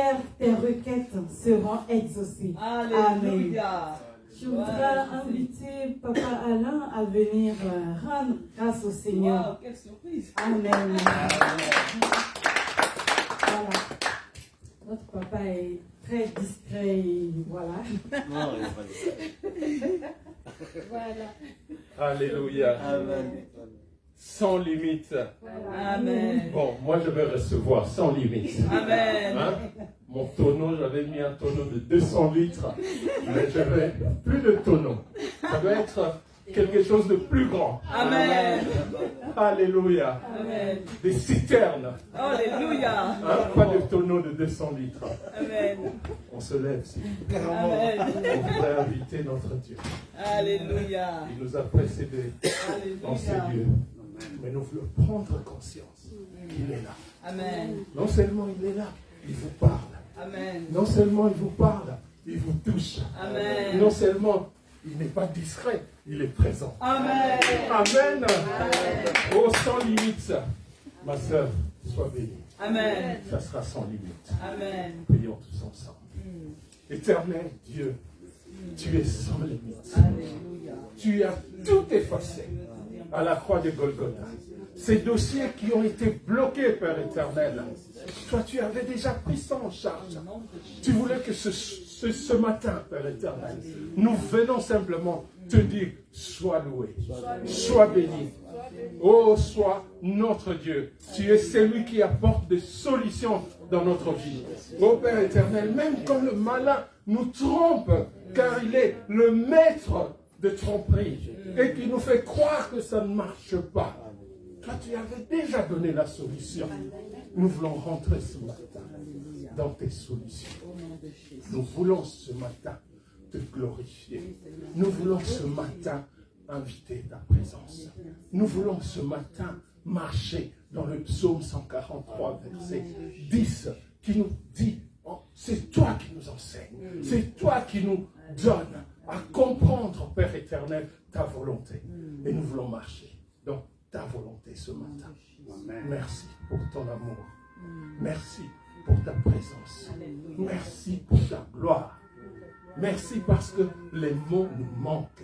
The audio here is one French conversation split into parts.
prières, tes requêtes seront exaucées. Alléluia. Je voudrais inviter Papa Alain à venir rendre grâce au Seigneur. Wow, quelle surprise. Amen. Voilà. Notre papa est très discret et voilà. Voilà. Alléluia. Amen. Sans limite. Amen. Bon, moi je vais recevoir sans limite. Amen. Hein? Mon tonneau, j'avais mis un tonneau de 200 litres, mais je vais plus de tonneau. Ça doit être quelque chose de plus grand. Amen. Alléluia. Amen. Des citernes. Alléluia. Hein? Pas de tonneau de 200 litres. Amen. On se lève, s'il vous plaît. Amen. On voudrait inviter notre Dieu. Alléluia. Il nous a précédés dans ces Alléluia. lieux. Mais nous voulons prendre conscience qu'il est là. Amen. Non seulement il est là, il vous parle. Amen. Non seulement il vous parle, il vous touche. Amen. Non seulement il n'est pas discret, il est présent. Amen. Amen. Oh, sans limite. Ma soeur, sois bénie. Amen. Ça sera sans limite. Amen. Prions tous ensemble. Éternel Dieu, tu es sans limite. Alléluia. Tu as tout effacé à la croix de Golgotha. Ces dossiers qui ont été bloqués, Père éternel, toi tu avais déjà pris ça en charge. Tu voulais que ce matin, Père éternel, nous venons simplement te dire, sois loué, sois béni. Oh, sois notre Dieu. Tu es celui qui apporte des solutions dans notre vie. Oh Père éternel, même quand le malin nous trompe, car il est le maître de tromperie et qui nous fait croire que ça ne marche pas. Toi, tu avais déjà donné la solution. Nous voulons rentrer ce matin dans tes solutions. Nous voulons ce matin te glorifier. Nous voulons ce matin inviter ta présence. Nous voulons ce matin marcher dans le psaume 143, verset 10, qui nous dit, oh, c'est toi qui nous enseigne, c'est toi qui nous donne à comprendre, Père éternel, ta volonté. Et nous voulons marcher dans ta volonté ce matin. Merci pour ton amour. Merci pour ta présence. Merci pour ta gloire. Merci parce que les mots nous manquent.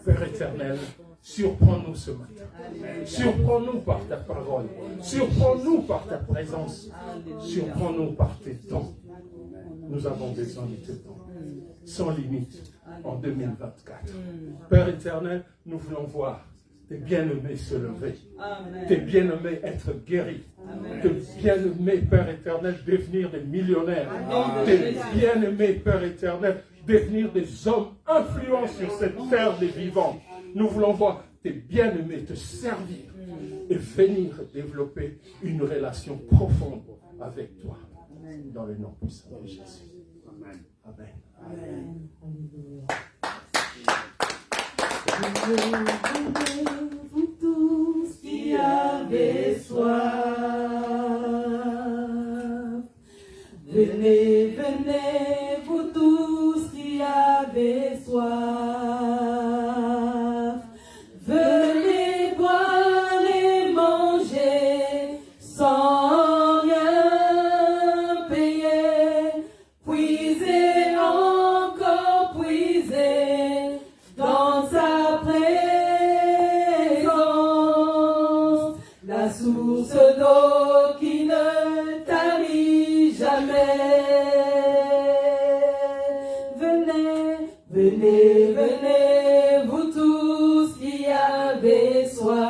Père éternel, surprends-nous ce matin. Surprends-nous par ta parole. Surprends-nous par ta présence. Surprends-nous par tes dons. Nous avons besoin de tes dons. Sans limite en 2024. Père éternel, nous voulons voir tes bien-aimés se lever. Tes bien-aimés être guéris. Tes bien-aimés, Père éternel, devenir des millionnaires. Tes bien-aimés, Père éternel, devenir des hommes influents sur cette terre des vivants. Nous voulons voir tes bien-aimés te servir et venir développer une relation profonde avec toi. Dans le nom puissant de Jésus. Amen. Amen. Amen. Vous tous qui avez soif, venez, venez, vous tous qui avez soif, venez boire et manger sans rien payer, puisez encore, puisez dans sa présence, la source d'eau qui ne tarit jamais. Venez, venez, venez, vous tous qui avez soif.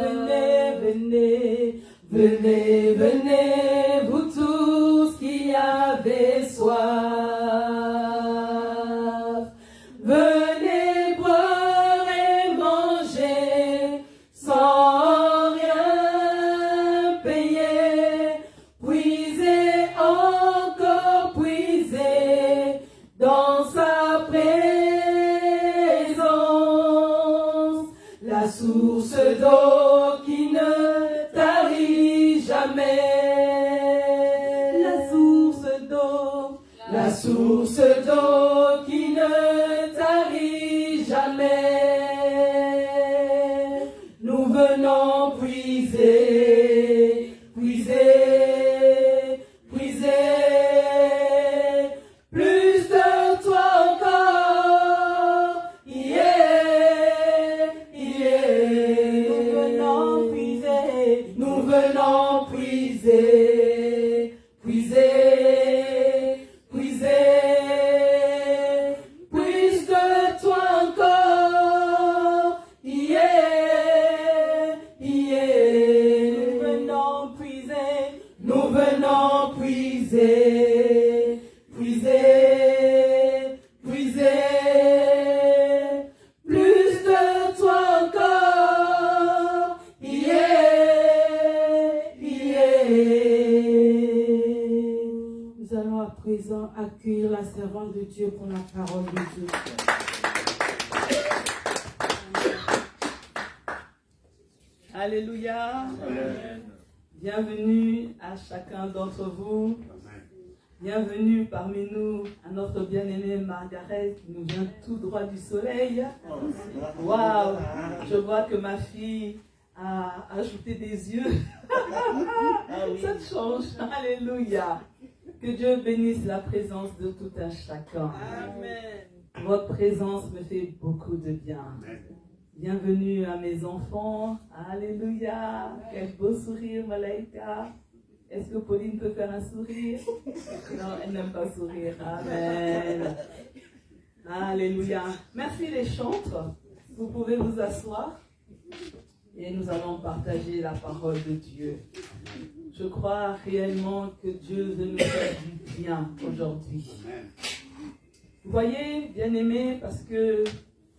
Venez, venez, venez, venez, vous tous qui avez soif. Venez boire et manger sans rien payer. Puisez encore, puisez dans sa présence, la source d'eau qui ne tarit jamais. La source d'eau qui ne tarit jamais. Nous venons puiser, puiser, puiser. maintenant puiser, puiser, puiser. Plus de toi encore. Yeah, yeah. Nous allons à présent accueillir la servante de Dieu pour la parole de Dieu. Alléluia. Amen. Bienvenue à chacun d'entre vous. Bienvenue parmi nous à notre bien-aimée Margaret qui nous vient tout droit du soleil. Waouh! Je vois que ma fille a ajouté des yeux. Ça change. Alléluia. Que Dieu bénisse la présence de tout un chacun. Amen. Votre présence me fait beaucoup de bien. Bienvenue à mes enfants. Alléluia. Quel beau sourire, Malaika. Est-ce que Pauline peut faire un sourire? Non, elle n'aime pas sourire. Amen. Alléluia. Merci les chantres. Vous pouvez vous asseoir et nous allons partager la parole de Dieu. Je crois réellement que Dieu veut nous faire du bien aujourd'hui. Vous voyez, bien-aimés, parce que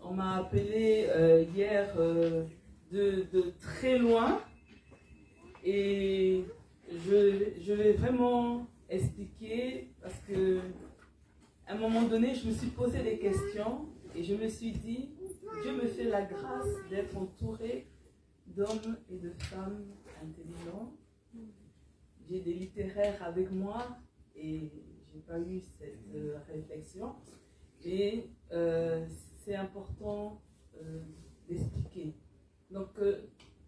on m'a appelé hier de très loin et je vais vraiment expliquer parce que à un moment donné, je me suis posé des questions et je me suis dit, Dieu me fait la grâce d'être entouré d'hommes et de femmes intelligents. J'ai des littéraires avec moi et j'ai pas eu cette réflexion. Et c'est important d'expliquer. Donc,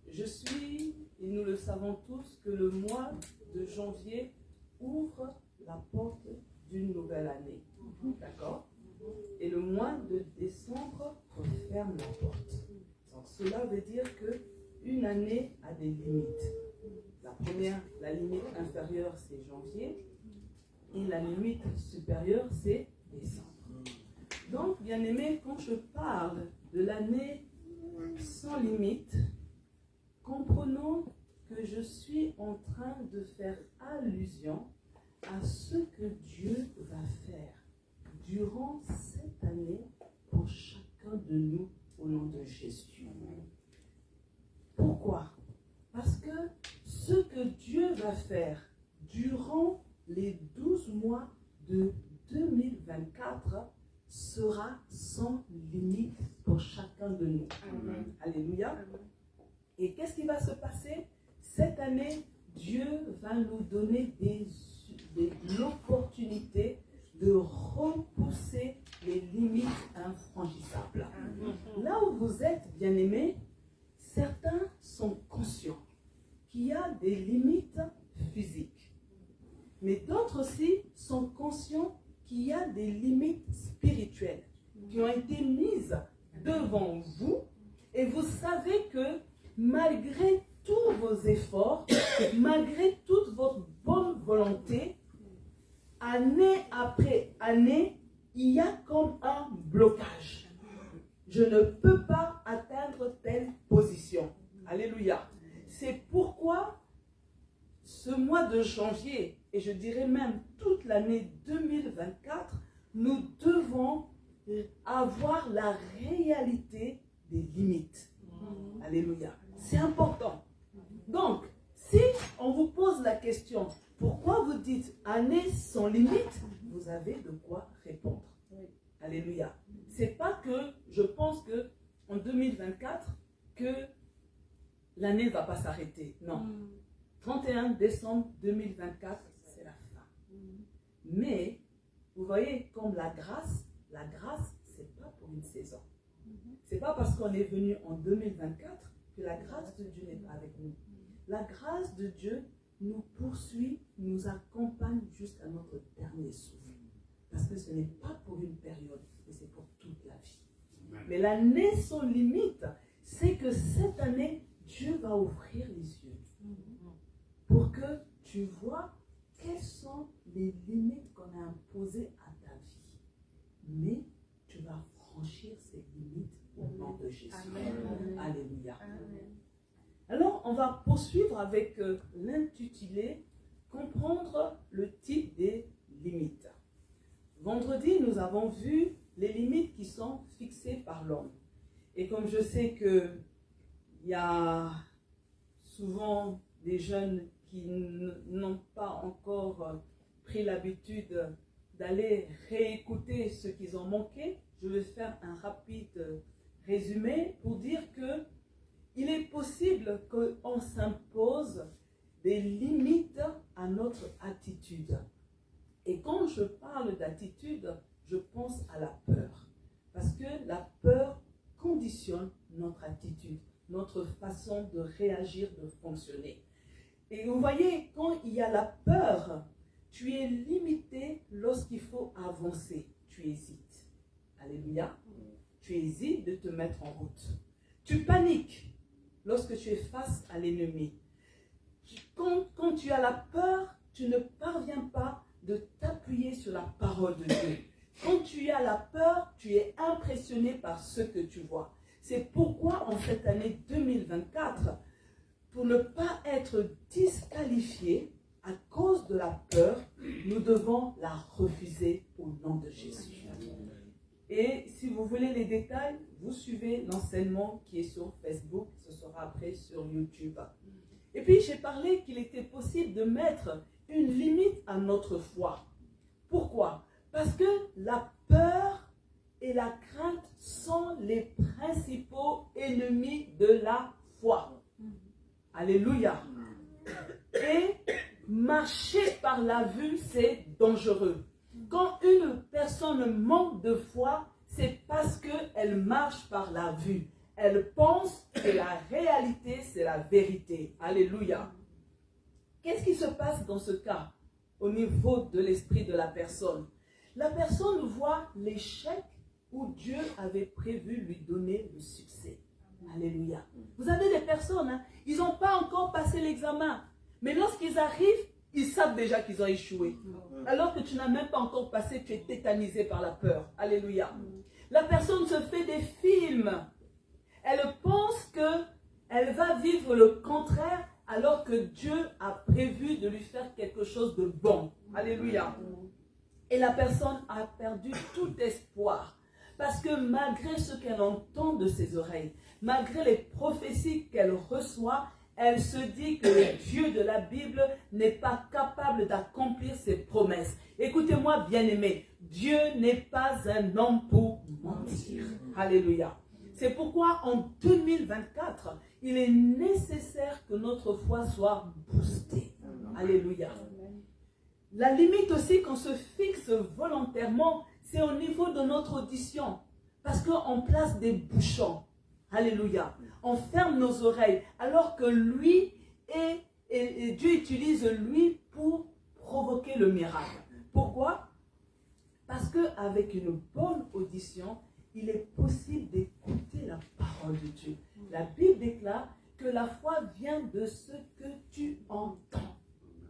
je suis, et nous le savons tous, que le mois de janvier ouvre la porte d'une nouvelle année. D'accord? Et le mois de décembre referme la porte. Donc, cela veut dire qu'une année a des limites. La première, la limite inférieure, c'est janvier. Et la limite supérieure, c'est décembre. Donc, bien aimé, quand je parle de l'année sans limite, comprenons que je suis en train de faire allusion à ce que Dieu va faire durant cette année pour chacun de nous au nom de Jésus. Pourquoi? Parce que ce que Dieu va faire durant les 12 mois de 2024 sera sans limite pour chacun de nous. Amen. Alléluia. Amen. Et qu'est-ce qui va se passer? Cette année, Dieu va nous donner l'opportunité de repousser les limites infranchissables. Amen. Là où vous êtes, bien-aimés, certains sont conscients qu'il y a des limites physiques. Mais d'autres aussi sont conscients qu'il y a des limites spirituelles qui ont été mises devant vous et vous savez que malgré tous vos efforts, malgré toute votre bonne volonté, année après année, il y a comme un blocage. Je ne peux pas atteindre telle position. Alléluia. C'est pourquoi ce mois de janvier, et je dirais même toute l'année 2024, nous devons avoir la réalité des limites. Alléluia. C'est important. Donc, si on vous pose la question, pourquoi vous dites année sans limite, vous avez de quoi répondre. Alléluia. C'est pas que je pense que en 2024, que l'année ne va pas s'arrêter. Non. 31 décembre 2024, c'est la fin. Mais, vous voyez, comme la grâce, c'est pas pour une saison. C'est pas parce qu'on est venu en 2024 que la grâce de Dieu n'est pas avec nous. La grâce de Dieu nous poursuit, nous accompagne jusqu'à notre dernier souffle. Parce que ce n'est pas pour une période, mais c'est pour toute la vie. Mais l'année sans limite, c'est que cette année, Dieu va ouvrir les yeux pour que tu vois quelles sont les limites qu'on a imposées à ta vie. Mais tu vas franchir ces limites au nom de Jésus. Amen. Alléluia. Amen. Alors, on va poursuivre avec l'intitulé « comprendre le type des limites. Vendredi, nous avons vu les limites qui sont fixées par l'homme. Et comme je sais qu'il y a souvent des jeunes qui n'ont pas encore pris l'habitude d'aller réécouter ce qu'ils ont manqué, je vais faire un rapide résumé pour dire que il est possible qu'on s'impose des limites à notre attitude. Et quand je parle d'attitude, je pense à la peur. Parce que la peur conditionne notre attitude, notre façon de réagir, de fonctionner. Et vous voyez, quand il y a la peur, tu es limité lorsqu'il faut avancer. Tu hésites. Alléluia. Tu hésites de te mettre en route. Tu paniques lorsque tu es face à l'ennemi. Quand tu as la peur, tu ne parviens pas de t'appuyer sur la parole de Dieu. Quand tu as la peur, tu es impressionné par ce que tu vois. C'est pourquoi en cette année 2024, pour ne pas être disqualifié à cause de la peur, nous devons la refuser au nom de Jésus. Et si vous voulez les détails, vous suivez l'enseignement qui est sur Facebook, ce sera après sur YouTube. Et puis j'ai parlé qu'il était possible de mettre une limite à notre foi. Pourquoi? Parce que la peur et la crainte sont les principaux ennemis de la foi. Alléluia. Et marcher par la vue, c'est dangereux. Quand une personne manque de foi, c'est parce qu'elle marche par la vue. Elle pense que la réalité, c'est la vérité. Alléluia. Qu'est-ce qui se passe dans ce cas au niveau de l'esprit de la personne? La personne voit l'échec où Dieu avait prévu lui donner le succès. Alléluia. Vous avez des personnes, ils n'ont pas encore passé l'examen. Mais lorsqu'ils arrivent, ils savent déjà qu'ils ont échoué. Alors que tu n'as même pas encore passé, tu es tétanisé par la peur. Alléluia. La personne se fait des films. Elle pense qu'elle va vivre le contraire alors que Dieu a prévu de lui faire quelque chose de bon. Alléluia. Et la personne a perdu tout espoir. Parce que malgré ce qu'elle entend de ses oreilles, malgré les prophéties qu'elle reçoit, elle se dit que le Dieu de la Bible n'est pas capable d'accomplir ses promesses. Écoutez-moi, bien-aimés, Dieu n'est pas un homme pour mentir. Alléluia. C'est pourquoi en 2024, il est nécessaire que notre foi soit boostée. Alléluia. La limite aussi qu'on se fixe volontairement, c'est au niveau de notre audition. Parce qu'on place des bouchons. Alléluia. On ferme nos oreilles. Alors que lui et Dieu utilise lui pour provoquer le miracle. Pourquoi? Parce qu'avec une bonne audition, il est possible d'écouter la parole de Dieu. La Bible déclare que la foi vient de ce que tu entends.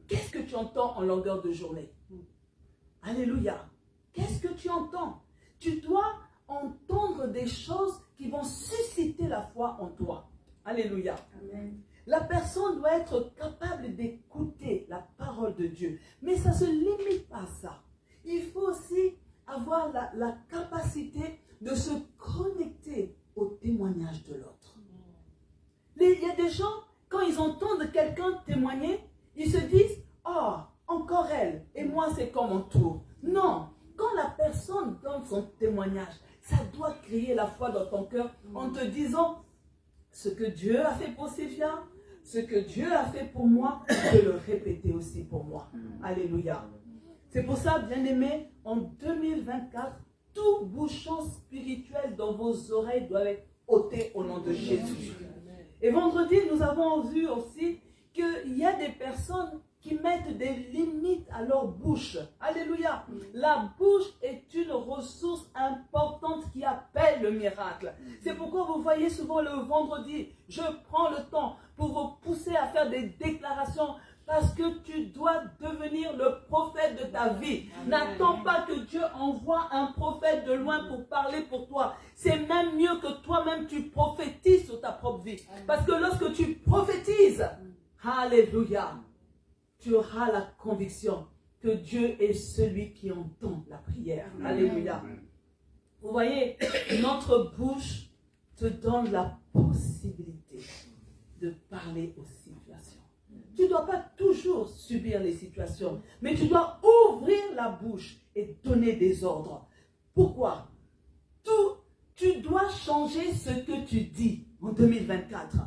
Qu'est-ce que tu entends en longueur de journée? Alléluia. Qu'est-ce que tu entends? Tu dois entendre des choses qui vont susciter la foi en toi. Alléluia. Amen. La personne doit être capable d'écouter la parole de Dieu. Mais ça ne se limite pas à ça. Il faut aussi avoir la capacité de se connecter au témoignage de l'autre. Il y a des gens, quand ils entendent quelqu'un témoigner, ils se disent, oh, encore elle, et moi c'est comme mon tour. Non, quand la personne donne son témoignage, ça doit créer la foi dans ton cœur en te disant, ce que Dieu a fait pour Sylvia, ce que Dieu a fait pour moi, je vais le répéter aussi pour moi. Alléluia. C'est pour ça, bien-aimés, en 2024, tout bouchon spirituel dans vos oreilles doit être ôté au nom de Jésus. Et vendredi, nous avons vu aussi qu'il y a des personnes qui mettent des limites à leur bouche. Alléluia. La bouche est une ressource importante qui appelle le miracle. C'est pourquoi vous voyez souvent le vendredi, je prends le temps pour vous pousser à faire des déclarations parce que tu dois devenir le prophète de ta vie. N'attends pas que Dieu envoie un prophète de loin pour parler pour toi. C'est même mieux que toi-même tu prophétises sur ta propre vie. Parce que lorsque tu prophétises, alléluia, tu auras la conviction que Dieu est celui qui entend la prière. Alléluia. Vous voyez, notre bouche te donne la possibilité de parler aux situations. Tu ne dois pas toujours subir les situations, mais tu dois ouvrir la bouche et donner des ordres. Pourquoi? Tu dois changer ce que tu dis en 2024.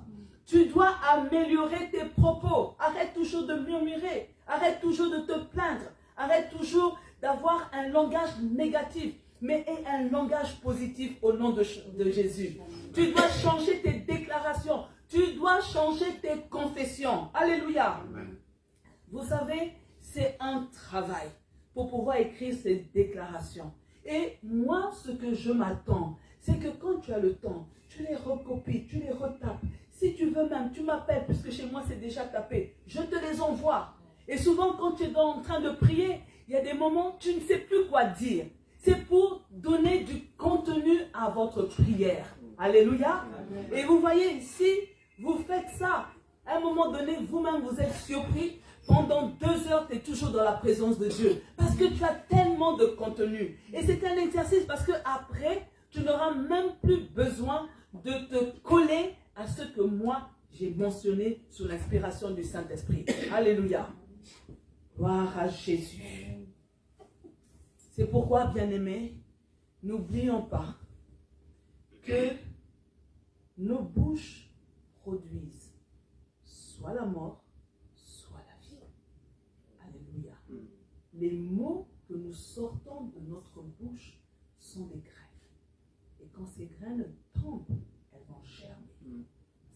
Tu dois améliorer tes propos. Arrête toujours de murmurer. Arrête toujours de te plaindre. Arrête toujours d'avoir un langage négatif, mais aie un langage positif au nom de Jésus. Tu dois changer tes déclarations. Tu dois changer tes confessions. Alléluia. Amen. Vous savez, c'est un travail pour pouvoir écrire ces déclarations. Et moi, ce que je m'attends, c'est que quand tu as le temps, tu les recopies, tu les retapes. Si tu veux même, tu m'appelles, puisque chez moi c'est déjà tapé. Je te les envoie. Et souvent, quand tu es en train de prier, il y a des moments où tu ne sais plus quoi dire. C'est pour donner du contenu à votre prière. Alléluia. Et vous voyez, si vous faites ça, à un moment donné, vous-même, vous êtes surpris. Pendant 2 heures, tu es toujours dans la présence de Dieu. Parce que tu as tellement de contenu. Et c'est un exercice parce que après, tu n'auras même plus besoin de te coller à ce que moi, j'ai mentionné sous l'inspiration du Saint-Esprit. Alléluia. Gloire à Jésus. C'est pourquoi, bien-aimés, n'oublions pas que nos bouches produisent soit la mort, soit la vie. Alléluia. Les mots que nous sortons de notre bouche sont des graines. Et quand ces graines tombent, elles vont germer.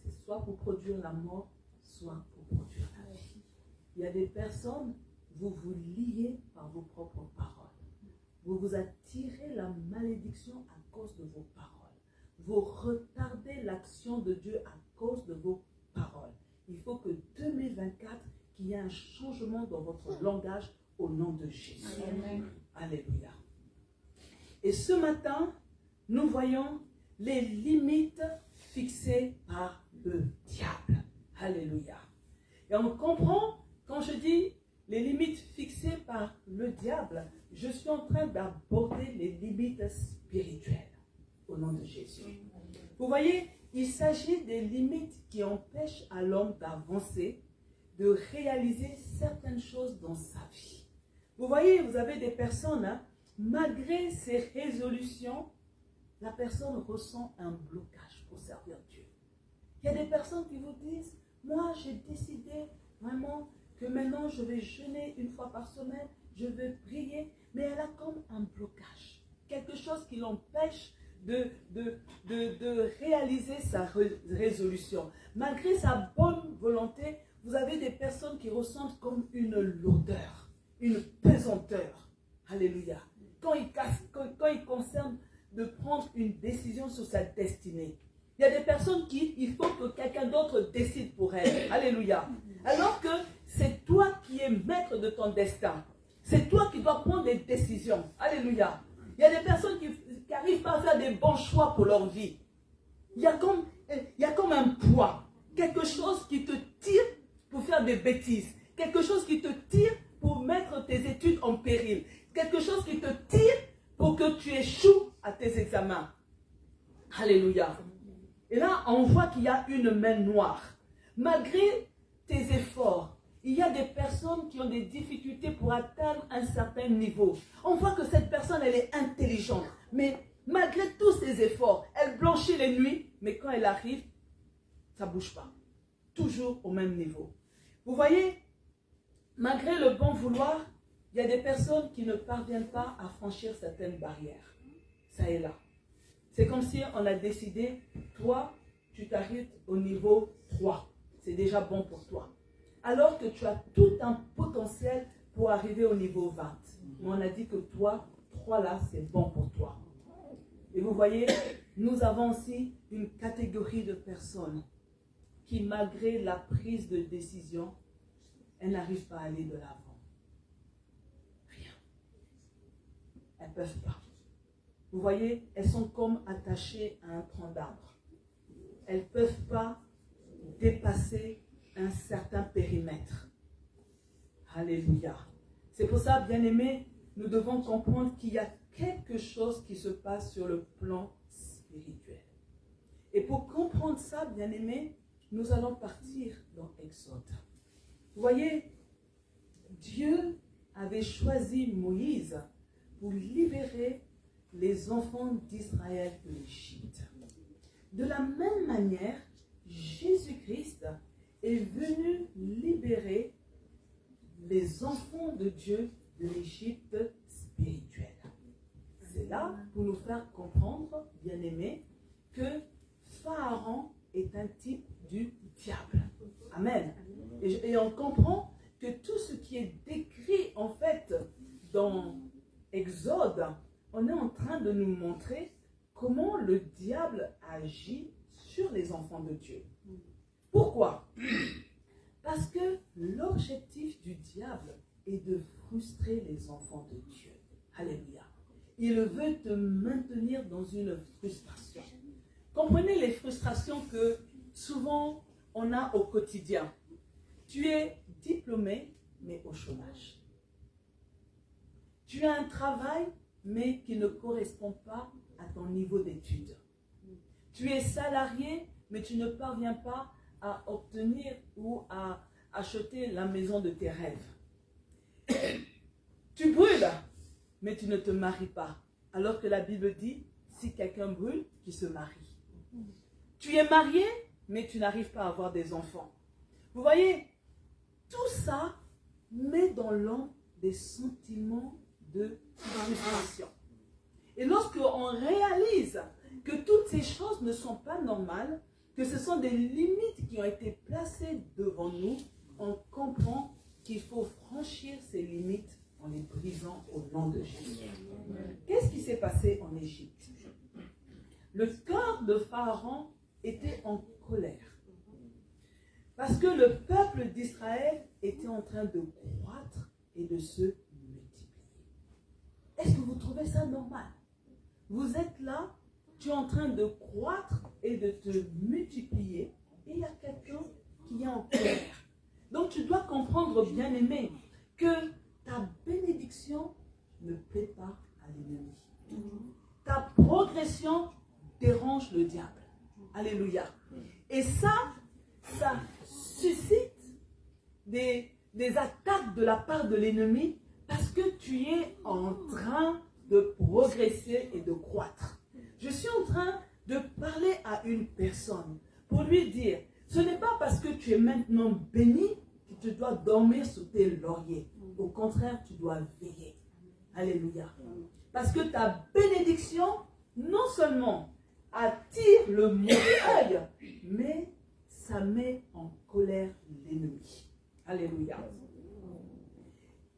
C'est soit pour produire la mort, soit pour produire la vie. Il y a des personnes, vous vous liez par vos propres paroles. Vous vous attirez la malédiction à cause de vos paroles. Vous retardez l'action de Dieu à cause de vos paroles. Il faut que 2024, qu'il y ait un changement dans votre langage au nom de Jésus. Amen. Alléluia. Et ce matin, nous voyons les limites fixées par le diable. Alléluia. Et on comprend, quand je dis les limites fixées par le diable, je suis en train d'aborder les limites spirituelles au nom de Jésus. Vous voyez, il s'agit des limites qui empêchent à l'homme d'avancer, de réaliser certaines choses dans sa vie. Vous voyez, vous avez des personnes, malgré ces résolutions, la personne ressent un blocage pour servir Dieu. Il y a des personnes qui vous disent, moi j'ai décidé vraiment que maintenant je vais jeûner 1 fois par semaine, je vais prier, mais elle a comme un blocage. Quelque chose qui l'empêche de réaliser sa résolution. Malgré sa bonne volonté, vous avez des personnes qui ressentent comme une lourdeur, une pesanteur. Alléluia. Quand il concerne de prendre une décision sur sa destinée. Il y a des personnes il faut que quelqu'un d'autre décide pour elle. Alléluia. Alors que c'est toi qui es maître de ton destin. C'est toi qui dois prendre des décisions. Alléluia. Il y a des personnes qui n'arrivent pas à faire des bons choix pour leur vie. Il y a comme un poids. Quelque chose qui te tire pour faire des bêtises. Quelque chose qui te tire pour mettre tes études en péril. Quelque chose qui te tire pour que tu échoues à tes examens. Alléluia. Et là, on voit qu'il y a une main noire. Malgré tes efforts, il y a des personnes qui ont des difficultés pour atteindre un certain niveau. On voit que cette personne, elle est intelligente. Mais malgré tous ses efforts, elle blanchit les nuits. Mais quand elle arrive, ça ne bouge pas. Toujours au même niveau. Vous voyez, malgré le bon vouloir, il y a des personnes qui ne parviennent pas à franchir certaines barrières. Ça est là. C'est comme si on a décidé, toi, tu t'arrêtes au niveau 3. C'est déjà bon pour toi. Alors que tu as tout un potentiel pour arriver au niveau 20. Mais on a dit que toi, 3 là, c'est bon pour toi. Et vous voyez, nous avons aussi une catégorie de personnes qui, malgré la prise de décision, elles n'arrivent pas à aller de l'avant. Rien. Elles ne peuvent pas. Vous voyez, elles sont comme attachées à un tronc d'arbre. Elles ne peuvent pas dépasser un certain périmètre. Alléluia. C'est pour ça, bien-aimés, nous devons comprendre qu'il y a quelque chose qui se passe sur le plan spirituel. Et pour comprendre ça, bien-aimés, nous allons partir dans Exode. Vous voyez, Dieu avait choisi Moïse pour libérer les enfants d'Israël de l'Égypte. De la même manière, Jésus-Christ est venu libérer les enfants de Dieu de l'Égypte spirituelle. C'est là pour nous faire comprendre, bien-aimés, que Pharaon est un type du diable. Amen. Et on comprend que tout ce qui est décrit en fait dans Exode, on est en train de nous montrer comment le diable agit sur les enfants de Dieu. Pourquoi? Parce que l'objectif du diable est de frustrer les enfants de Dieu. Alléluia. Il veut te maintenir dans une frustration. Comprenez les frustrations que souvent on a au quotidien. Tu es diplômé, mais au chômage. Tu as un travail, mais qui ne correspond pas à ton niveau d'études. Tu es salarié, mais tu ne parviens pas à obtenir ou à acheter la maison de tes rêves. Tu brûles, mais tu ne te maries pas. Alors que la Bible dit, si quelqu'un brûle, qu'il se marie. Tu es marié, mais tu n'arrives pas à avoir des enfants. Vous voyez, tout ça met dans l'homme des sentiments de frustration. Et lorsqu'on réalise que toutes ces choses ne sont pas normales, que ce sont des limites qui ont été placées devant nous, on comprend qu'il faut franchir ces limites en les brisant au nom de Jésus. Qu'est-ce qui s'est passé en Égypte? Le cœur de Pharaon était en colère. Parce que le peuple d'Israël était en train de croître et de se multiplier. Est-ce que vous trouvez ça normal? Vous êtes là, tu es en train de croître et de te multiplier, et il y a quelqu'un qui est en colère. Donc tu dois comprendre, bien-aimé, que ta bénédiction ne plaît pas à l'ennemi. Ta progression dérange le diable. Alléluia. Et ça suscite des attaques de la part de l'ennemi parce que tu es en train de progresser et de croître. Je suis en train de parler à une personne pour lui dire, ce n'est pas parce que tu es maintenant béni que tu dois dormir sous tes lauriers. Au contraire, tu dois veiller. Alléluia. Parce que ta bénédiction, non seulement attire le mauvais œil, mais ça met en colère l'ennemi. Alléluia.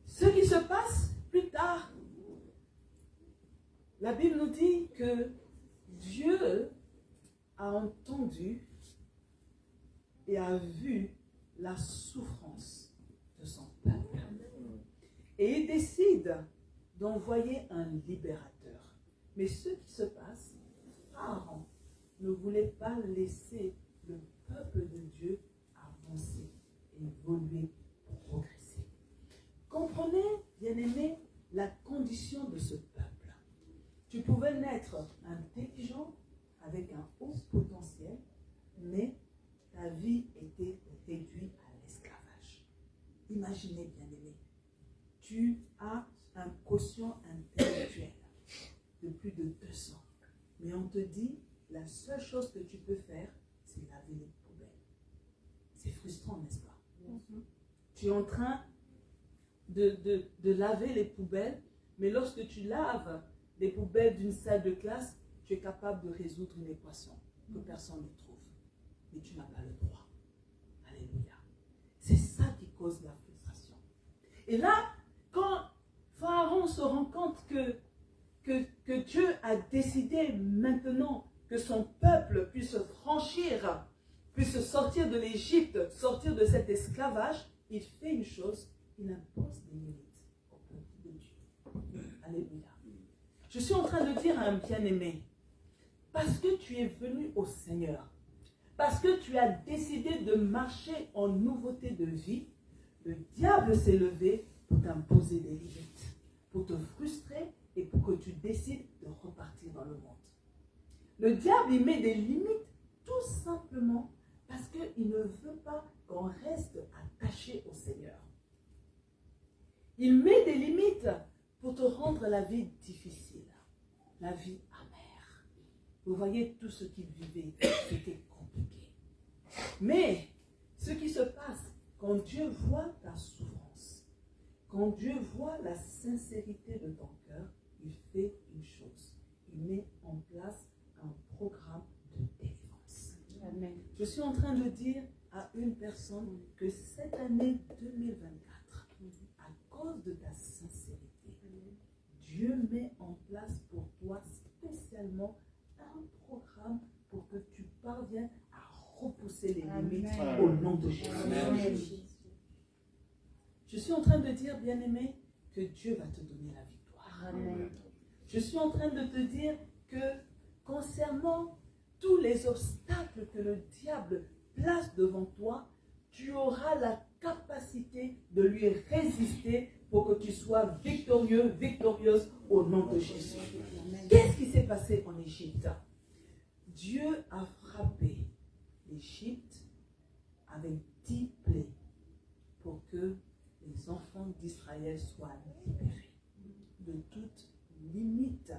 Ce qui se passe plus tard, la Bible nous dit que Dieu a entendu et a vu la souffrance de son peuple. Et il décide d'envoyer un libérateur. Mais ce qui se passe, Pharaon ne voulait pas laisser le peuple de Dieu avancer, évoluer, progresser. Comprenez, bien-aimés, la condition de ce peuple. Tu pouvais naître intelligent, avec un haut potentiel, mais ta vie était réduite à l'esclavage. Imaginez, bien-aimés, tu as un quotient intellectuel de plus de 200. Mais on te dit, la seule chose que tu peux faire, c'est laver les poubelles. C'est frustrant, n'est-ce pas? Tu es en train de laver les poubelles, mais lorsque tu laves les poubelles d'une salle de classe, tu es capable de résoudre une équation que personne ne trouve. Mais tu n'as pas le droit. Alléluia. C'est ça qui cause la frustration. Et là, quand Pharaon se rend compte que Dieu a décidé maintenant que son peuple puisse franchir, puisse sortir de l'Égypte, sortir de cet esclavage, il fait une chose, il impose des limites au peuple de Dieu. Alléluia. Je suis en train de dire à un bien-aimé, parce que tu es venu au Seigneur, parce que tu as décidé de marcher en nouveauté de vie, le diable s'est levé pour t'imposer des limites, pour te frustrer et pour que tu décides de repartir dans le monde. Le diable, il met des limites tout simplement parce qu'il ne veut pas qu'on reste attaché au Seigneur. Il met des limites pour te rendre la vie difficile, la vie amère. Vous voyez tout ce qu'il vivait, c'était compliqué. Mais ce qui se passe quand Dieu voit ta souffrance, quand Dieu voit la sincérité de ton cœur, il fait une chose. Il met en place un programme de délivrance. Amen. Je suis en train de dire à une personne que cette année 2024, à cause de ta sincérité, Dieu met en place pour toi spécialement un programme pour que tu parviennes à repousser les limites Amen. au nom de Jésus. Amen. Je suis en train de dire, bien-aimé, que Dieu va te donner la victoire. Amen. Je suis en train de te dire que concernant tous les obstacles que le diable place devant toi, tu auras la capacité de lui résister pour que tu sois victorieux, victorieuse au nom de Jésus. Qu'est-ce qui s'est passé en Égypte? Dieu a frappé l'Égypte avec 10 plaies pour que les enfants d'Israël soient libérés de toute limite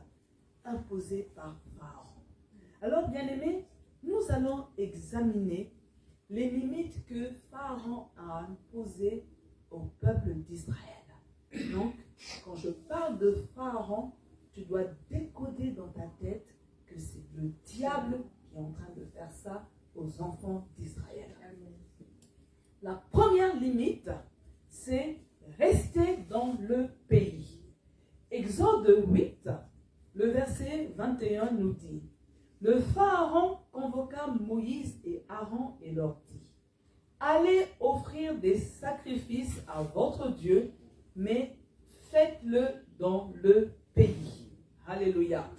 imposée par Pharaon. Alors, bien-aimés, nous allons examiner les limites que Pharaon a imposées au peuple d'Israël. Donc, quand je parle de Pharaon, tu dois décoder dans ta tête que c'est le diable qui est en train de faire ça aux enfants d'Israël. La première limite, c'est rester dans le pays. Exode 8, le verset 21 nous dit: le Pharaon convoqua Moïse et Aaron et leur dit: allez offrir des sacrifices à votre Dieu, mais faites-le dans le pays. Alléluia.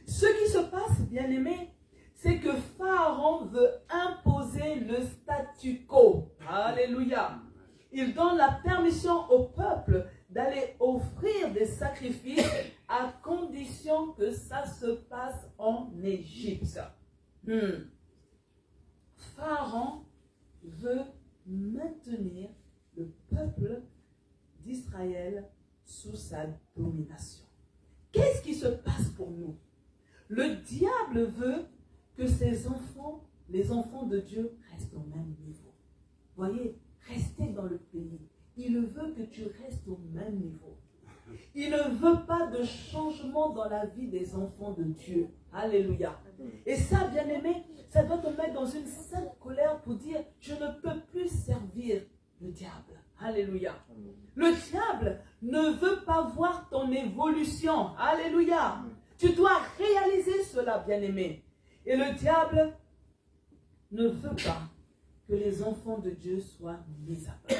Ce qui se passe, bien-aimés, c'est que Pharaon veut imposer le statu quo. Alléluia. Il donne la permission au peuple d'aller offrir des sacrifices à condition que ça se passe en Égypte. Pharaon veut maintenir le peuple d'Israël sous sa domination. Qu'est-ce qui se passe pour nous? Le diable veut que ses enfants, les enfants de Dieu, restent au même niveau. Voyez, rester dans le pays. Il veut que tu restes au même niveau. Il ne veut pas de changement dans la vie des enfants de Dieu. Alléluia. Et ça, bien-aimé, ça doit te mettre dans une sainte colère pour dire: je ne peux plus servir le diable. Alléluia. Le diable ne veut pas voir ton évolution. Alléluia. Tu dois réaliser cela, bien-aimé. Et le diable ne veut pas que les enfants de Dieu soient mis à part.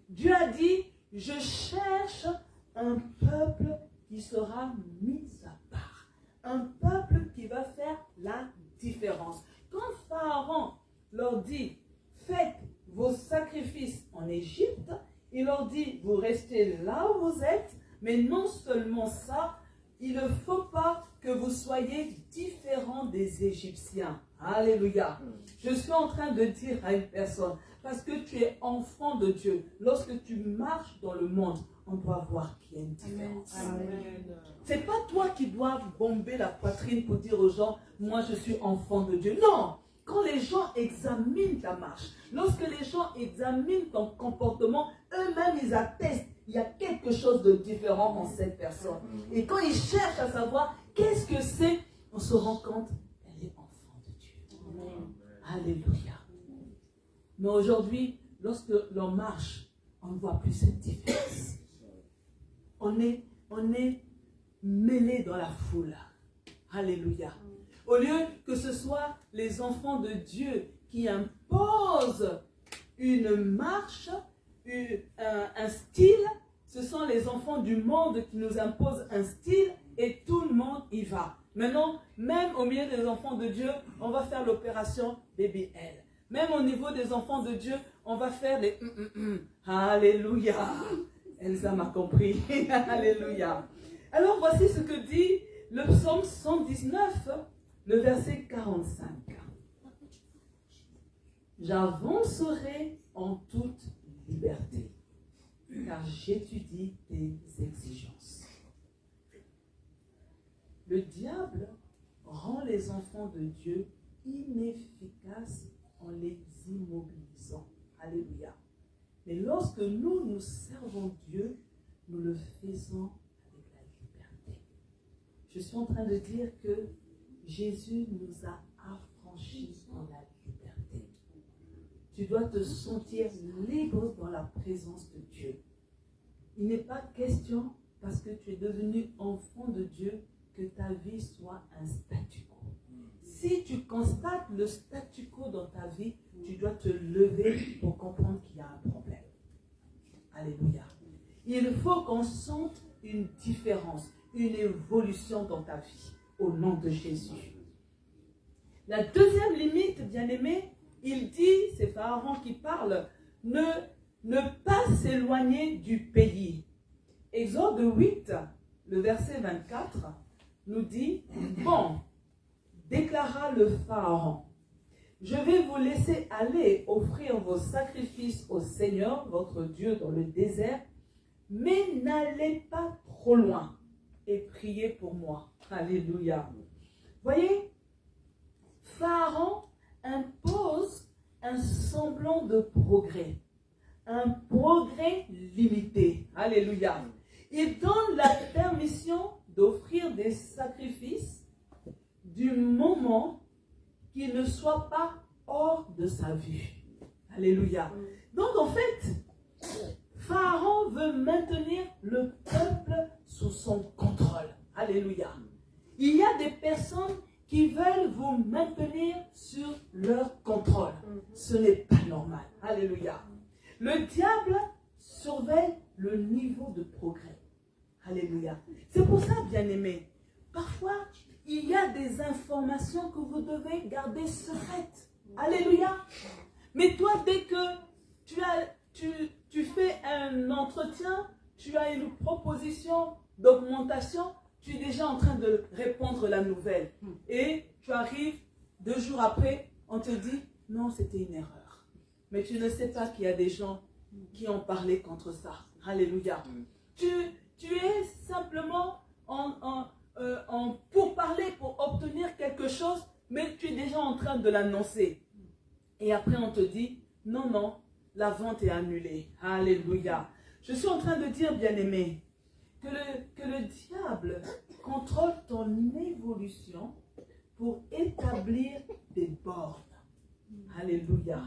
Dieu a dit: je cherche un peuple qui sera mis à part. Un peuple qui va faire la différence. Quand Pharaon leur dit: faites vos sacrifices en Égypte, il leur dit: vous restez là où vous êtes, mais non seulement ça, il ne faut pas que vous soyez différents des Égyptiens. Alléluia. Je suis en train de dire à une personne, parce que tu es enfant de Dieu, lorsque tu marches dans le monde, on doit voir qu'il y a une différence. Ce n'est pas toi qui dois bomber la poitrine pour dire aux gens: moi je suis enfant de Dieu. Non. Quand les gens examinent ta marche, lorsque les gens examinent ton comportement, eux-mêmes ils attestent: il y a quelque chose de différent en cette personne. Et quand ils cherchent à savoir qu'est-ce que c'est, on se rend compte: elle est enfant de Dieu. Alléluia. Mais aujourd'hui, lorsque l'on marche, on ne voit plus cette différence. On est mêlé dans la foule. Alléluia. Au lieu que ce soit les enfants de Dieu qui imposent une marche, un style, ce sont les enfants du monde qui nous imposent un style et tout le monde y va. Maintenant, même au milieu des enfants de Dieu, on va faire l'opération BBL. Même au niveau des enfants de Dieu, on va faire les Alléluia. Elsa m'a compris. Alléluia. Alors voici ce que dit le psaume 119, le verset 45. J'avancerai en toute liberté, car j'étudie tes exigences. Le diable rend les enfants de Dieu inefficaces en les immobilisant. Alléluia. Mais lorsque nous servons Dieu, nous le faisons avec la liberté. Je suis en train de dire que Jésus nous a affranchis dans la liberté. Tu dois te sentir libre dans la présence de Dieu. Il n'est pas question, parce que tu es devenu enfant de Dieu, que ta vie soit un statu quo. Si tu constates le statu quo dans ta vie, tu dois te lever pour comprendre qu'il y a un problème. Alléluia. Il faut qu'on sente une différence, une évolution dans ta vie, au nom de Jésus. La deuxième limite, bien-aimé, il dit, c'est Pharaon qui parle, ne pas s'éloigner du pays. Exode 8, le verset 24, nous dit, bon, déclara le Pharaon, je vais vous laisser aller offrir vos sacrifices au Seigneur, votre Dieu, dans le désert, mais n'allez pas trop loin et priez pour moi. Alléluia. Voyez, Pharaon impose un semblant de progrès, un progrès limité. Alléluia. Il donne la permission d'offrir des sacrifices du moment qu'il ne soit pas hors de sa vue. Alléluia. Donc en fait, Pharaon veut maintenir le peuple sous son contrôle. Alléluia. Il y a des personnes qui veulent vous maintenir sur leur contrôle. Ce n'est pas normal. Alléluia. Le diable surveille le niveau de progrès. Alléluia. C'est pour ça, bien-aimés, parfois, il y a des informations que vous devez garder secrètes. Alléluia. Mais toi, dès que tu fais un entretien, tu as une proposition d'augmentation, tu es déjà en train de répondre la nouvelle. Et tu arrives 2 jours après, on te dit, non, c'était une erreur. Mais tu ne sais pas qu'il y a des gens qui ont parlé contre ça. Alléluia. Tu es simplement pour parler, pour obtenir quelque chose, mais tu es déjà en train de l'annoncer. Et après, on te dit, non, la vente est annulée. Alléluia. Je suis en train de dire, bien-aimé, que le diable contrôle ton évolution pour établir des bornes. Alléluia.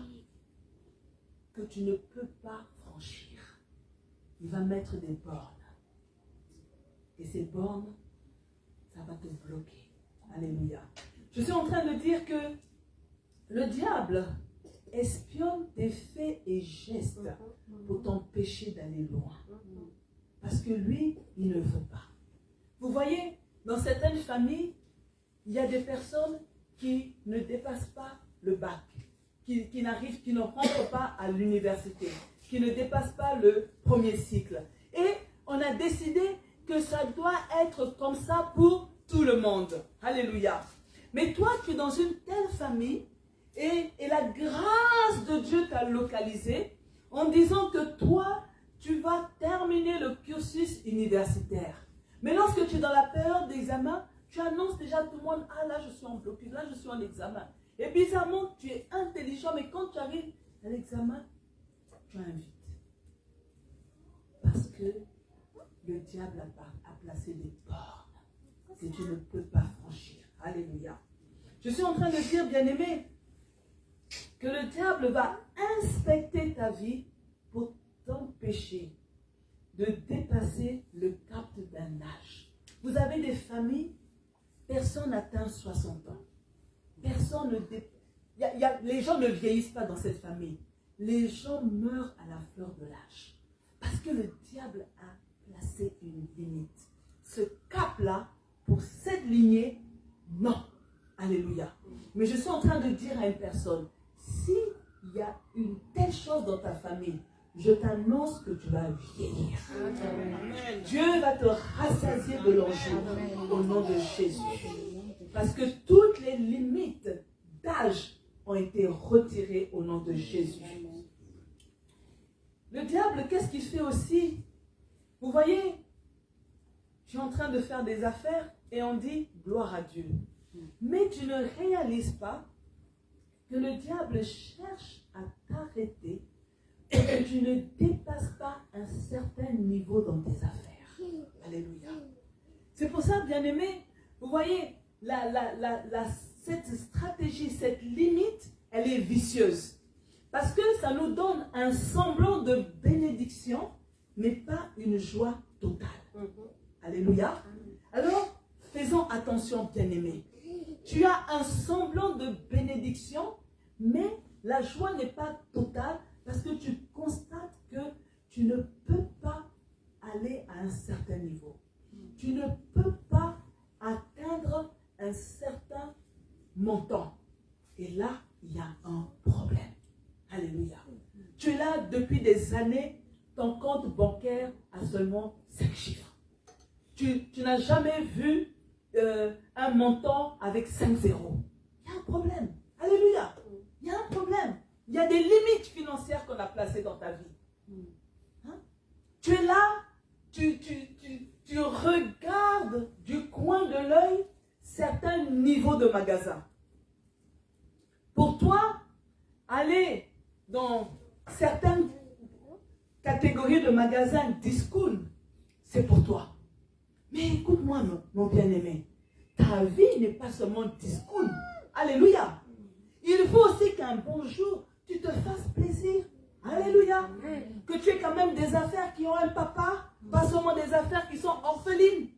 Que tu ne peux pas franchir. Il va mettre des bornes. Et ces bornes, ça va te bloquer. Alléluia. Je suis en train de dire que le diable espionne tes faits et gestes pour t'empêcher d'aller loin. Parce que lui, il ne veut pas. Vous voyez, dans certaines familles, il y a des personnes qui ne dépassent pas le bac, qui ne rentrent pas à l'université, qui ne dépassent pas le premier cycle. Et on a décidé que ça doit être comme ça pour tout le monde. Alléluia. Mais toi, tu es dans une telle famille et la grâce de Dieu t'a localisé en disant que toi, tu vas terminer le cursus universitaire. Mais lorsque tu es dans la période d'examen, tu annonces déjà à tout le monde, ah là je suis en blocus, là je suis en examen. Et bizarrement, tu es intelligent, mais quand tu arrives à l'examen, tu invites. Parce que le diable a placé des bornes que tu ne peux pas franchir. Alléluia. Je suis en train de dire, bien-aimé, que le diable va inspecter ta vie pour t'empêcher de dépasser le cap d'un âge. Vous avez des familles, personne n'atteint 60 ans. Personne ne les gens ne vieillissent pas dans cette famille. Les gens meurent à la fleur de l'âge. Parce que le diable a placé une limite. Ce cap-là, pour cette lignée, non. Alléluia. Mais je suis en train de dire à une personne, si il y a une telle chose dans ta famille, je t'annonce que tu vas vieillir. Dieu va te rassasier de l'enjeu au nom de Jésus. Parce que toutes les limites d'âge ont été retirées au nom de Jésus. Le diable, qu'est-ce qu'il fait aussi? Vous voyez, tu es en train de faire des affaires et on dit gloire à Dieu. Mais tu ne réalises pas que le diable cherche à t'arrêter et que tu ne dépasses pas un certain niveau dans tes affaires. Alléluia. C'est pour ça, bien-aimés, vous voyez, cette stratégie, cette limite, elle est vicieuse. Parce que ça nous donne un semblant de bénédiction, mais pas une joie totale. Alléluia. Alors, faisons attention, bien-aimés. Tu as un semblant de bénédiction, mais la joie n'est pas totale parce que tu constates que tu ne peux pas aller à un certain niveau. Tu ne peux pas atteindre un certain montant. Et là, il y a un problème. Alléluia. Tu es là depuis des années, ton compte bancaire a seulement 5 chiffres. Tu n'as jamais vu un montant avec 5 zéros. Il y a un problème. Alléluia. Il y a un problème. Il y a des limites financières qu'on a placées dans ta vie. Hein? Tu es là, tu regardes du coin de l'œil certains niveaux de magasins. Pour toi, aller dans certaines catégories de magasins discount, c'est pour toi. Mais écoute-moi, mon bien-aimé, ta vie n'est pas seulement discount. Alléluia. Il faut aussi qu'un bon jour, tu te fasses plaisir. Alléluia. Que tu aies quand même des affaires qui ont un papa, pas seulement des affaires qui sont orphelines.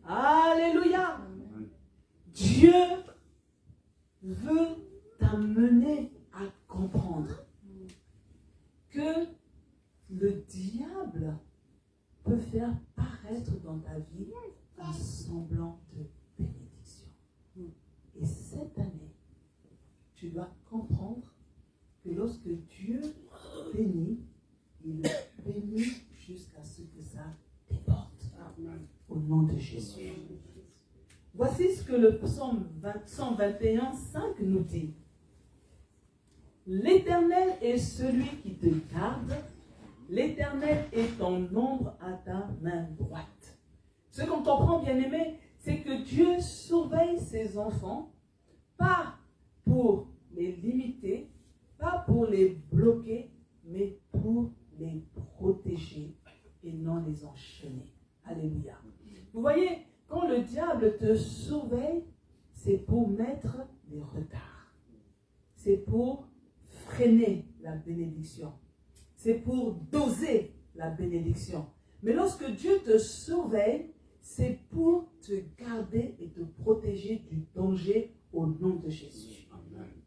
Alléluia. Dieu veut t'amener à comprendre que le diable peut faire paraître dans ta vie un semblant de bénédiction. Et cette année, tu dois comprendre que lorsque Dieu bénit, il bénit jusqu'à ce que ça déborde. Au nom de Jésus. Voici ce que le psaume 121:5 nous dit. L'Éternel est celui qui te garde. L'Éternel est ton ombre à ta main droite. Ce qu'on comprend, bien-aimé, c'est que Dieu surveille ses enfants, pas pour les limiter, pas pour les bloquer, mais pour les protéger et non les enchaîner. Alléluia. Vous voyez, quand le diable te surveille, c'est pour mettre des retards. C'est pour freiner la bénédiction. C'est pour doser la bénédiction. Mais lorsque Dieu te surveille, c'est pour te garder et te protéger du danger au nom de Jésus.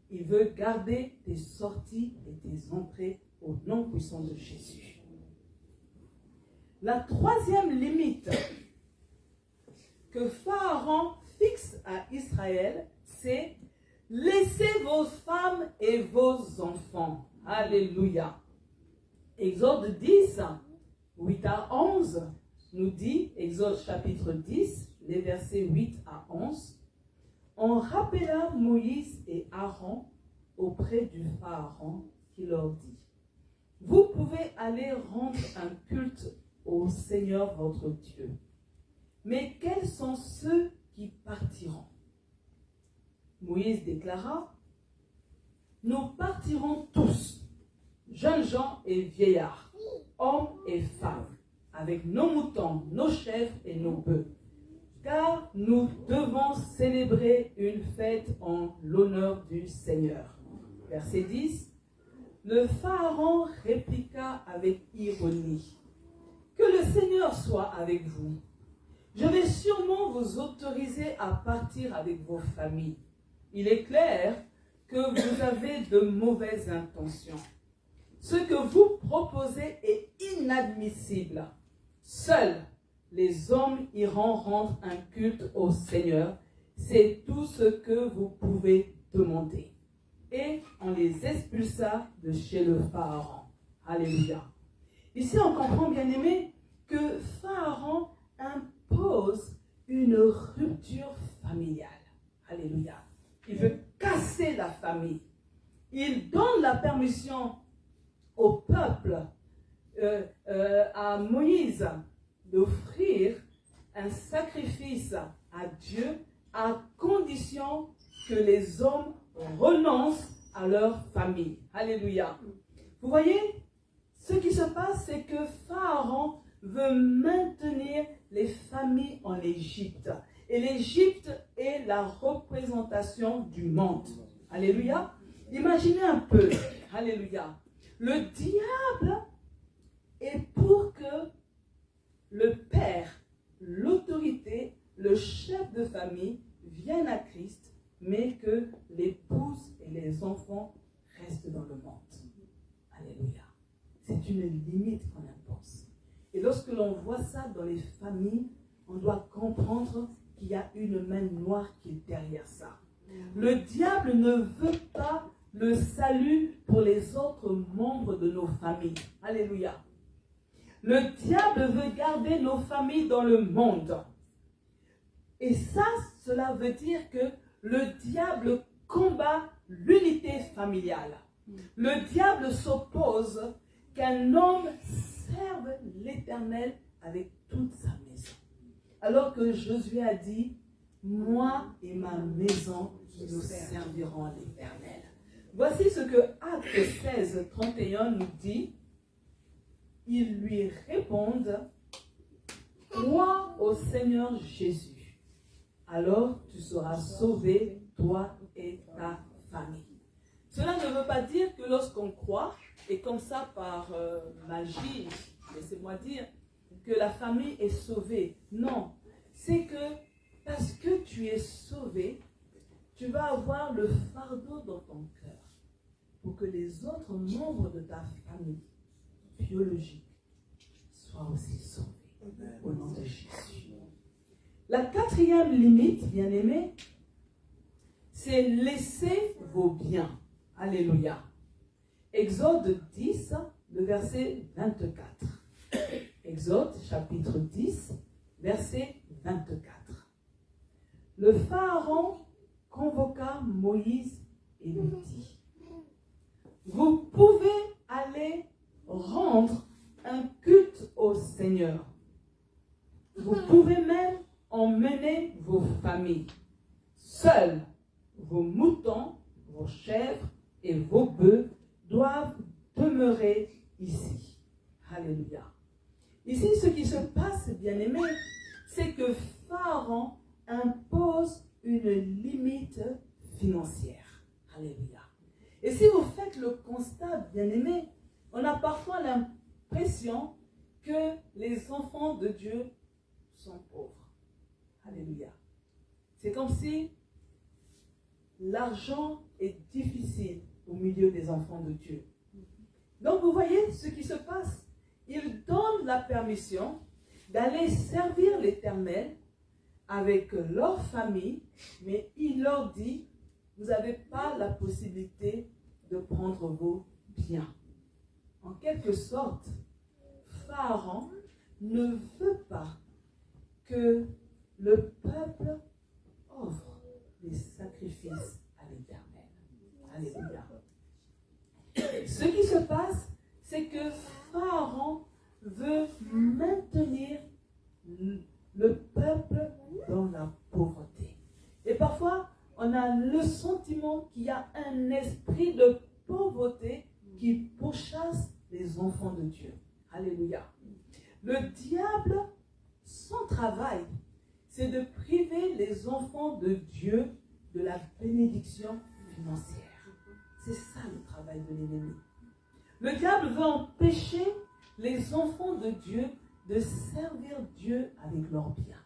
Il veut garder tes sorties et tes entrées au nom puissant de Jésus. La troisième limite que Pharaon fixe à Israël, c'est « Laissez vos femmes et vos enfants. » Alléluia. Exode 10, 8 à 11, nous dit, Exode chapitre 10, les versets 8 à 11, « On rappela Moïse et Aaron auprès du Pharaon qui leur dit, « Vous pouvez aller rendre un culte au Seigneur votre Dieu. Mais quels sont ceux qui partiront? » Moïse déclara, « Nous partirons tous, jeunes gens et vieillards, hommes et femmes, avec nos moutons, nos chèvres et nos bœufs, car nous devons célébrer une fête en l'honneur du Seigneur. » Verset 10, le Pharaon répliqua avec ironie, « Que le Seigneur soit avec vous. Je vais sûrement vous autoriser à partir avec vos familles. Il est clair que vous avez de mauvaises intentions. Ce que vous proposez est inadmissible. Seuls les hommes iront rendre un culte au Seigneur. C'est tout ce que vous pouvez demander. » et on les expulsa de chez le Pharaon. Alléluia. Ici, on comprend, bien aimé, que Pharaon impose une rupture familiale. Alléluia. Il veut casser la famille. Il donne la permission au peuple, à Moïse, d'offrir un sacrifice à Dieu à condition que les hommes renoncent à leur famille. Alléluia. Vous voyez, ce qui se passe, c'est que Pharaon veut maintenir les familles en Égypte. Et l'Égypte est la représentation du monde. Alléluia. Imaginez un peu. Alléluia. Le diable est pour que le père, l'autorité, le chef de famille viennent à Christ, mais que l'épouse et les enfants restent dans le monde. Alléluia. C'est une limite qu'on impose. Et lorsque l'on voit ça dans les familles, on doit comprendre qu'il y a une main noire qui est derrière ça. Le diable ne veut pas le salut pour les autres membres de nos familles. Alléluia. Le diable veut garder nos familles dans le monde. Et ça, cela veut dire que le diable combat l'unité familiale. Le diable s'oppose qu'un homme serve l'Éternel avec toute sa maison. Alors que Josué a dit, moi et ma maison, nous servirons l'Éternel. Voici ce que Actes 16, 31 nous dit. Ils lui répondent, crois au Seigneur Jésus, alors tu seras sauvé, toi et ta famille. Cela ne veut pas dire que lorsqu'on croit, et comme ça par magie, laissez-moi dire, que la famille est sauvée. Non, c'est que parce que tu es sauvé, tu vas avoir le fardeau dans ton cœur pour que les autres membres de ta famille biologique soient aussi sauvés. Au nom de Jésus. La quatrième limite, bien aimé, c'est laisser vos biens. Alléluia. Exode 10, le verset 24. Exode chapitre 10, verset 24. Le Pharaon convoqua Moïse et lui dit, vous pouvez aller rendre un culte au Seigneur. Vous pouvez même emmener vos familles. Seuls vos moutons, vos chèvres et vos bœufs doivent demeurer ici. Alléluia. Ici, ce qui se passe, bien-aimé, c'est que Pharaon impose une limite financière. Alléluia. Et si vous faites le constat, bien-aimé, on a parfois l'impression que les enfants de Dieu sont pauvres. Alléluia. C'est comme si l'argent est difficile au milieu des enfants de Dieu. Donc vous voyez ce qui se passe. Il donne la permission d'aller servir l'Éternel avec leur famille, mais il leur dit, vous n'avez pas la possibilité de prendre vos biens. En quelque sorte, Pharaon ne veut pas que le peuple offre des sacrifices à l'Éternel. Alléluia. Ce qui se passe, c'est que Pharaon veut maintenir le peuple dans la pauvreté. Et parfois, on a le sentiment qu'il y a un esprit de pauvreté qui pourchasse les enfants de Dieu. Alléluia. Le diable, son travail, c'est de priver les enfants de Dieu de la bénédiction financière. C'est ça le travail de l'ennemi. Le diable veut empêcher les enfants de Dieu de servir Dieu avec leurs biens.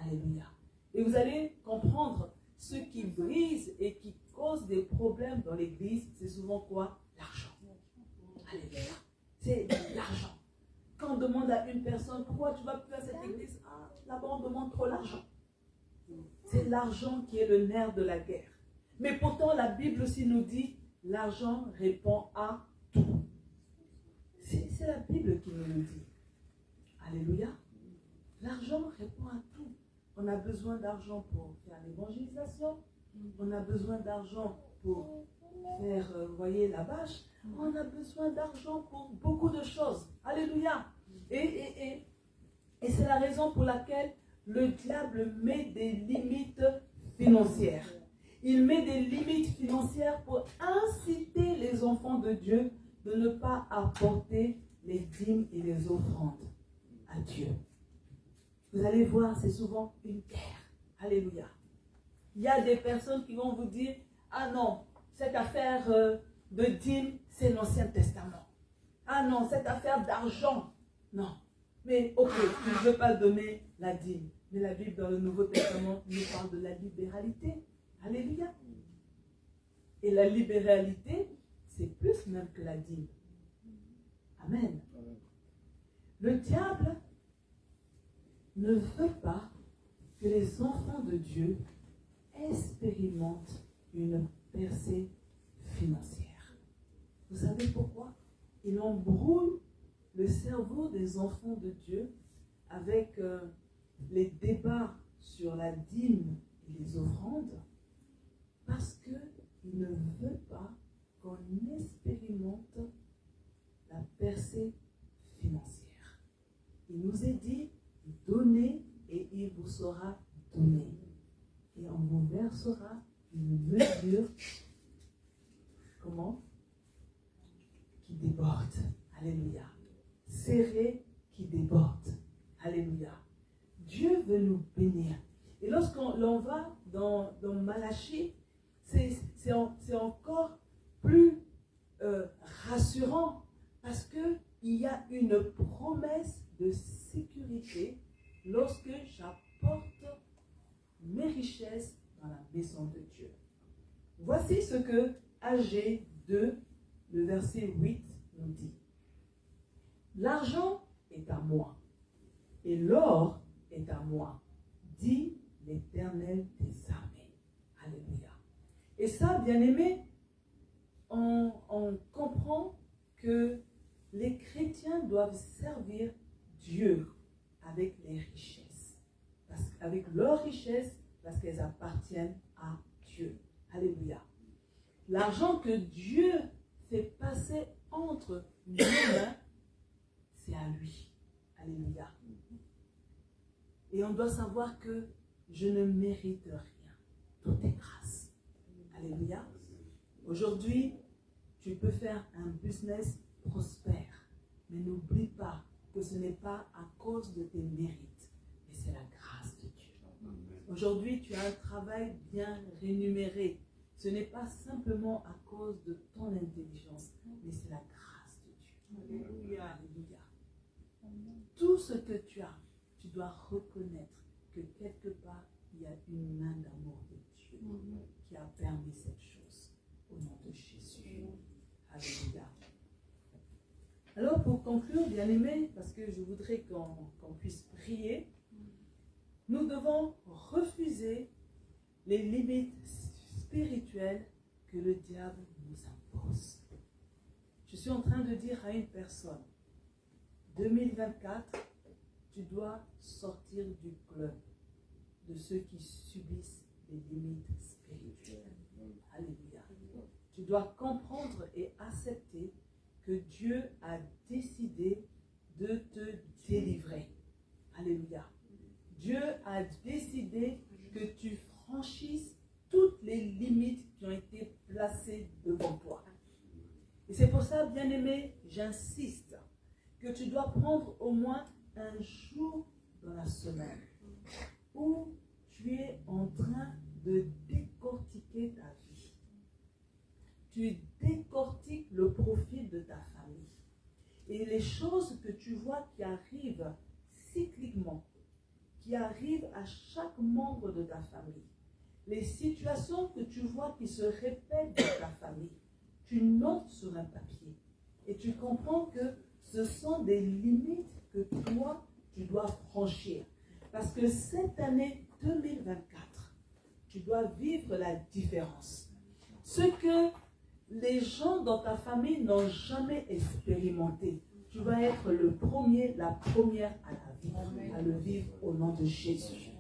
Alléluia. Et vous allez comprendre, ce qui brise et qui cause des problèmes dans l'église, c'est souvent quoi? L'argent. Alléluia. C'est l'argent. Quand on demande à une personne, pourquoi tu vas plus à cette église? Ah, là-bas on demande trop l'argent. C'est l'argent qui est le nerf de la guerre. Mais pourtant la Bible aussi nous dit, l'argent répond à tout. C'est la Bible qui nous le dit. Alléluia. L'argent répond à tout. On a besoin d'argent pour faire l'évangélisation. On a besoin d'argent pour faire, voyez, la vache. On a besoin d'argent pour beaucoup de choses. Alléluia. Et c'est la raison pour laquelle le diable met des limites financières. Il met des limites financières pour inciter les enfants de Dieu de ne pas apporter les dîmes et les offrandes à Dieu. Vous allez voir, c'est souvent une guerre. Alléluia. Il y a des personnes qui vont vous dire, ah non, cette affaire de dîmes, c'est l'Ancien Testament. Ah non, cette affaire d'argent, non. Mais ok, tu ne veux pas donner la dîme. Mais la Bible dans le Nouveau Testament nous parle de la libéralité. Alléluia. Et la libéralité, c'est plus même que la dîme. Amen. Le diable ne veut pas que les enfants de Dieu expérimentent une percée financière. Vous savez pourquoi? Il embrouille le cerveau des enfants de Dieu avec les débats sur la dîme et les offrandes, parce qu'il ne veut pas qu'on expérimente la percée financière. Il nous est dit, donnez et il vous sera donné. Et on vous versera une mesure, comment? Qui déborde. Alléluia. Serrée qui déborde. Alléluia. Dieu veut nous bénir. Et lorsqu'on va dans Malachie, c'est encore plus rassurant parce qu'il y a une promesse de sécurité lorsque j'apporte mes richesses dans la maison de Dieu. Voici ce que AG 2, le verset 8 nous dit. L'argent est à moi et l'or est à moi, dit l'Éternel des armées. Alléluia. Et ça, bien-aimés, on comprend que les chrétiens doivent servir Dieu avec les richesses. Avec leurs richesses, parce qu'elles appartiennent à Dieu. Alléluia. L'argent que Dieu fait passer entre nos mains, c'est à lui. Alléluia. Et on doit savoir que je ne mérite rien. Tout est grâce. Alléluia. Aujourd'hui, tu peux faire un business prospère. Mais n'oublie pas que ce n'est pas à cause de tes mérites, mais c'est la grâce de Dieu. Aujourd'hui, tu as un travail bien rémunéré. Ce n'est pas simplement à cause de ton intelligence, mais c'est la grâce de Dieu. Alléluia. Alléluia. Tout ce que tu as, tu dois reconnaître que quelque part, il y a une main d'amour de Dieu qui a permis cette chose. Au nom de Jésus. Alléluia. Alors, pour conclure, bien-aimés, parce que je voudrais qu'on puisse prier, nous devons refuser les limites spirituelles que le diable nous impose. Je suis en train de dire à une personne, 2024, tu dois sortir du club de ceux qui subissent les limites spirituelles. Alléluia. Tu dois comprendre et accepter que Dieu a décidé de te délivrer. Alléluia. Dieu a décidé que tu franchisses toutes les limites qui ont été placées devant toi. Et c'est pour ça, bien-aimé, j'insiste que tu dois prendre au moins un jour dans la semaine où tu es en train de décortiquer ta vie. Tu décortiques le profil de ta famille. Et les choses que tu vois qui arrivent cycliquement, qui arrivent à chaque membre de ta famille, les situations que tu vois qui se répètent dans ta famille, tu notes sur un papier et tu comprends que ce sont des limites que toi, tu dois franchir. Parce que cette année 2024, tu dois vivre la différence. Ce que les gens dans ta famille n'ont jamais expérimenté. Tu vas être le premier, la première à la vivre, à le vivre au nom de Jésus.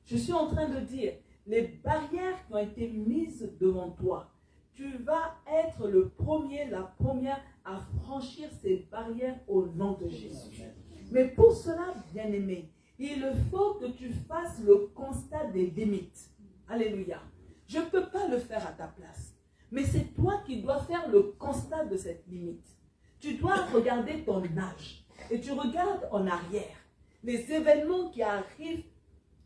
Je suis en train de dire, les barrières qui ont été mises devant toi, tu vas être le premier, la première à franchir ces barrières au nom de Jésus. Mais pour cela, bien-aimé, il faut que tu fasses le constat des limites. Alléluia. Je ne peux pas le faire à ta place. Mais c'est toi qui dois faire le constat de cette limite. Tu dois regarder ton âge et tu regardes en arrière les événements qui arrivent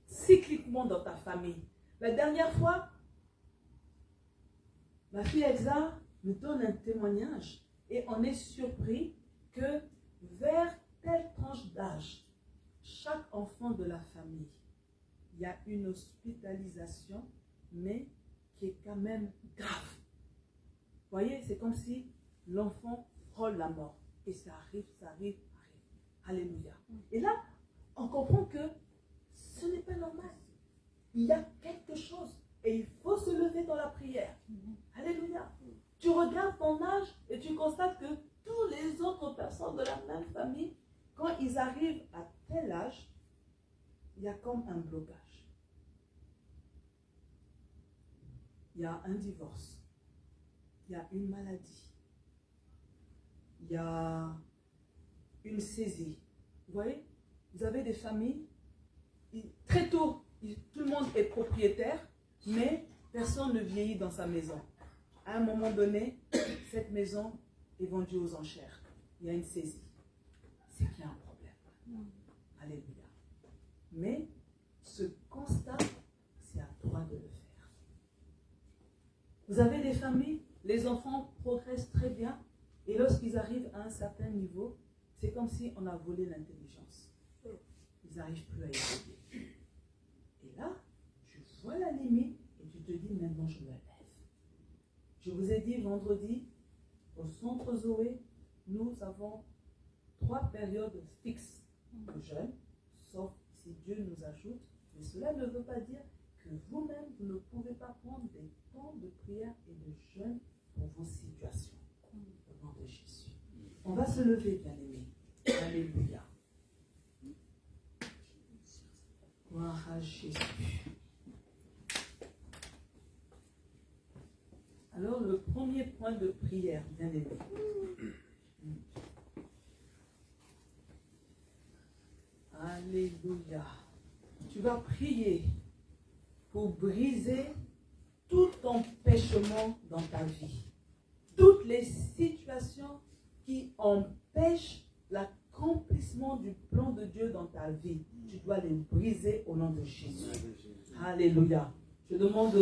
cycliquement dans ta famille. La dernière fois, ma fille Elsa me donne un témoignage et on est surpris que vers telle tranche d'âge, chaque enfant de la famille, il y a une hospitalisation, mais qui est quand même grave. Vous voyez, c'est comme si l'enfant frôle la mort. Et ça arrive, ça arrive, ça arrive. Alléluia. Et là, on comprend que ce n'est pas normal. Il y a quelque chose. Et il faut se lever dans la prière. Alléluia. Tu regardes ton âge et tu constates que toutes les autres personnes de la même famille, quand ils arrivent à tel âge, il y a comme un blocage. Il y a un divorce. Il y a une maladie. Il y a une saisie. Vous voyez, vous avez des familles, très tôt, tout le monde est propriétaire, mais personne ne vieillit dans sa maison. À un moment donné, cette maison est vendue aux enchères. Il y a une saisie. C'est qu'il y a un problème. Alléluia. Mais ce constat, c'est à toi de le faire. Vous avez des familles, les enfants progressent très bien, et lorsqu'ils arrivent à un certain niveau, c'est comme si on a volé l'intelligence. Ils n'arrivent plus à évoluer. Et là, tu vois la limite et tu te dis, maintenant je me lève. Je vous ai dit vendredi, au centre Zoé, nous avons 3 périodes fixes de jeûne, sauf si Dieu nous ajoute. Mais cela ne veut pas dire que vous-même, vous ne pouvez pas prendre des temps de prière et de jeûne pour vos situations. Au nom de Jésus. On va se lever, bien-aimés. Alléluia. Gloire à Jésus. Alors, le premier point de prière, bien-aimés. Alléluia. Tu vas prier pour briser tout empêchement dans ta vie. Toutes les situations qui empêchent l'accomplissement du plan de Dieu dans ta vie, tu dois les briser au nom de Jésus. Alléluia. Je demande